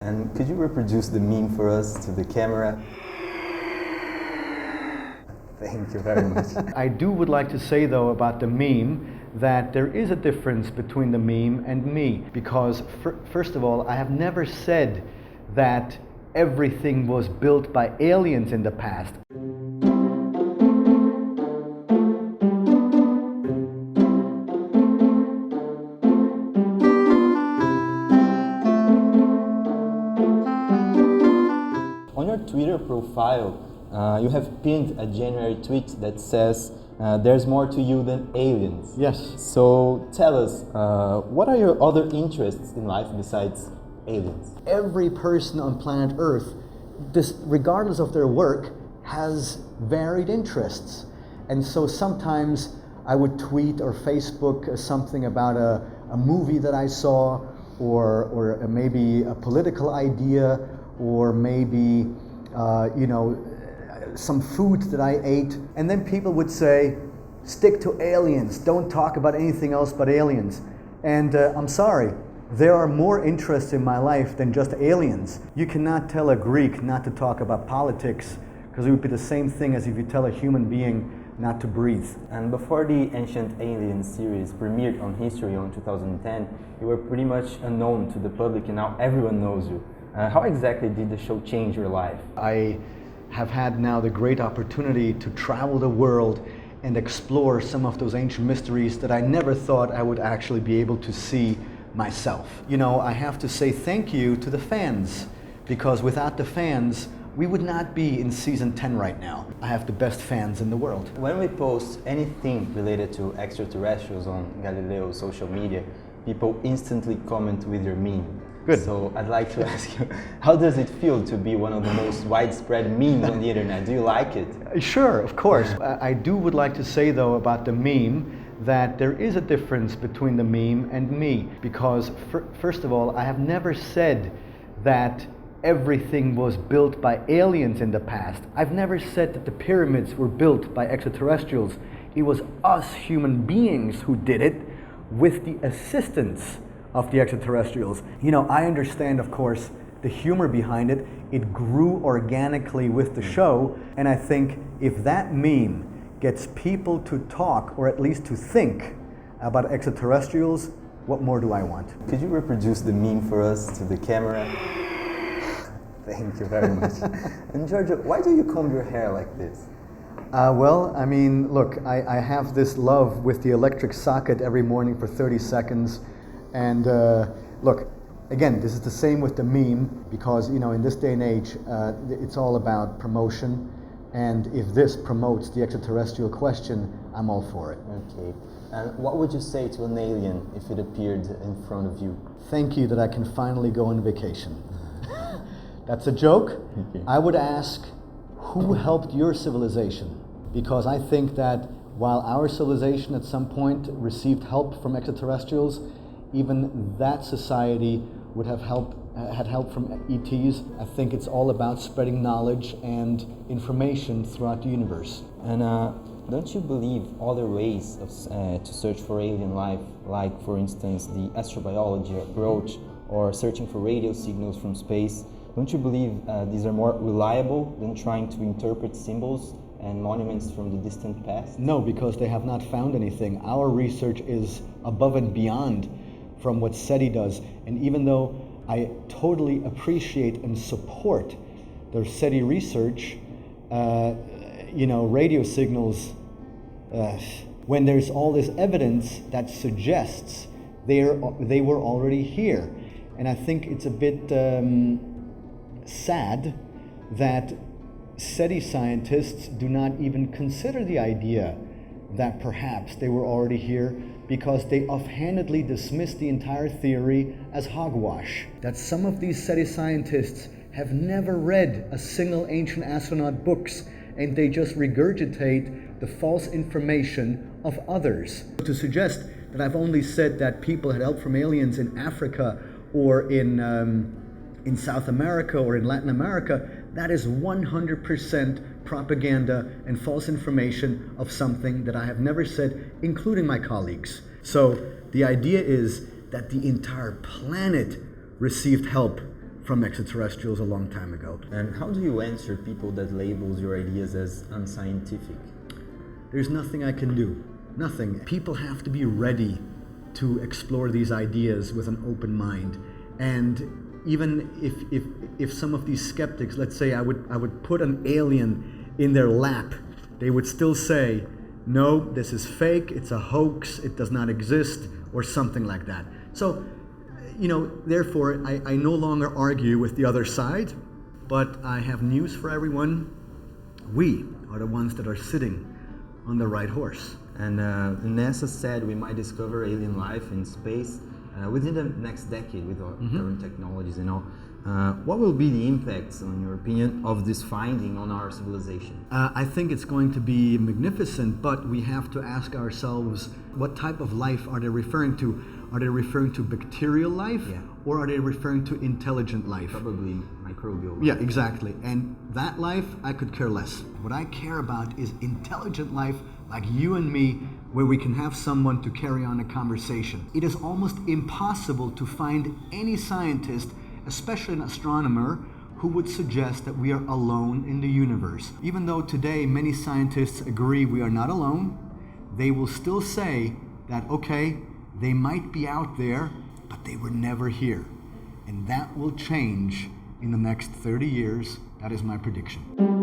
And could you reproduce the meme for us to the camera? Thank you very much. I would like to say though about the meme that there is a difference between the meme and me, because first of all, I have never said that everything was built by aliens in the past. On your Twitter profile, you have pinned a January tweet that says, there's more to you than aliens. Yes. So tell us, what are your other interests in life besides aliens? Every person on planet Earth, regardless of their work, has varied interests. And so sometimes I would tweet or Facebook something about a movie that I saw, or maybe a political idea, or maybe some food that I ate. And then people would say, stick to aliens, don't talk about anything else but aliens. And I'm sorry, there are more interests in my life than just aliens. You cannot tell a Greek not to talk about politics, because it would be the same thing as if you tell a human being not to breathe. And before the Ancient Aliens series premiered on History in 2010, you were pretty much unknown to the public, and now everyone knows you. How exactly did the show change your life? I have had now the great opportunity to travel the world and explore some of those ancient mysteries that I never thought I would actually be able to see myself. You know, I have to say thank you to the fans, because without the fans, we would not be in season 10 right now. I have the best fans in the world. When we post anything related to extraterrestrials on Galileu social media, people instantly comment with your meme. Good. So I'd like to ask you, how does it feel to be one of the most widespread memes on the internet? Do you like it? Sure, of course. I would like to say though about the meme that there is a difference between the meme and me, because first of all, I have never said that everything was built by aliens in the past. I've never said that the pyramids were built by extraterrestrials. It was us human beings who did it with the assistance of the extraterrestrials. You know, I understand, of course, the humor behind it. It grew organically with the show, and I think if that meme gets people to talk, or at least to think about extraterrestrials, what more do I want? Could you reproduce the meme for us to the camera? Thank you very much. And Giorgio, why do you comb your hair like this? Well, I mean, look, I have this love with the electric socket every morning for 30 seconds. And look, again, this is the same with the meme, because, you know, in this day and age, it's all about promotion. And if this promotes the extraterrestrial question, I'm all for it. Okay. And what would you say to an alien if it appeared in front of you? Thank you that I can finally go on vacation. That's a joke. Okay. I would ask, who helped your civilization? Because I think that while our civilization at some point received help from extraterrestrials, even that society would have had help from ETs. I think it's all about spreading knowledge and information throughout the universe. And don't you believe other ways to search for alien life, like for instance the astrobiology approach or searching for radio signals from space, don't you believe these are more reliable than trying to interpret symbols and monuments from the distant past? No, because they have not found anything. Our research is above and beyond from what SETI does. And even though I totally appreciate and support their SETI research, radio signals, when there's all this evidence that suggests they were already here. And I think it's a bit sad that SETI scientists do not even consider the idea that perhaps they were already here, because they offhandedly dismiss the entire theory as hogwash. That some of these SETI scientists have never read a single ancient astronaut books, and they just regurgitate the false information of others. To suggest that I've only said that people had help from aliens in Africa or in South America or in Latin America, that is 100% propaganda and false information of something that I have never said, including my colleagues. So the idea is that the entire planet received help from extraterrestrials a long time ago. And how do you answer people that labels your ideas as unscientific? There's nothing I can do. Nothing. People have to be ready to explore these ideas with an open mind. And even if some of these skeptics, let's say I would put an alien in their lap, they would still say, no, this is fake, it's a hoax, it does not exist, or something like that. So, therefore, I no longer argue with the other side, but I have news for everyone. We are the ones that are sitting on the right horse. And NASA said we might discover alien life in space within the next decade with our current technologies and all. What will be the impacts, in your opinion, of this finding on our civilization? I think it's going to be magnificent, but we have to ask ourselves, what type of life are they referring to? Are they referring to bacterial life, or are they referring to intelligent life? Probably microbial life. Yeah, exactly. And that life, I could care less. What I care about is intelligent life, like you and me, where we can have someone to carry on a conversation. It is almost impossible to find any scientist, especially an astronomer, who would suggest that we are alone in the universe. Even though today many scientists agree we are not alone, they will still say that, okay, they might be out there, but they were never here. And that will change in the next 30 years. That is my prediction.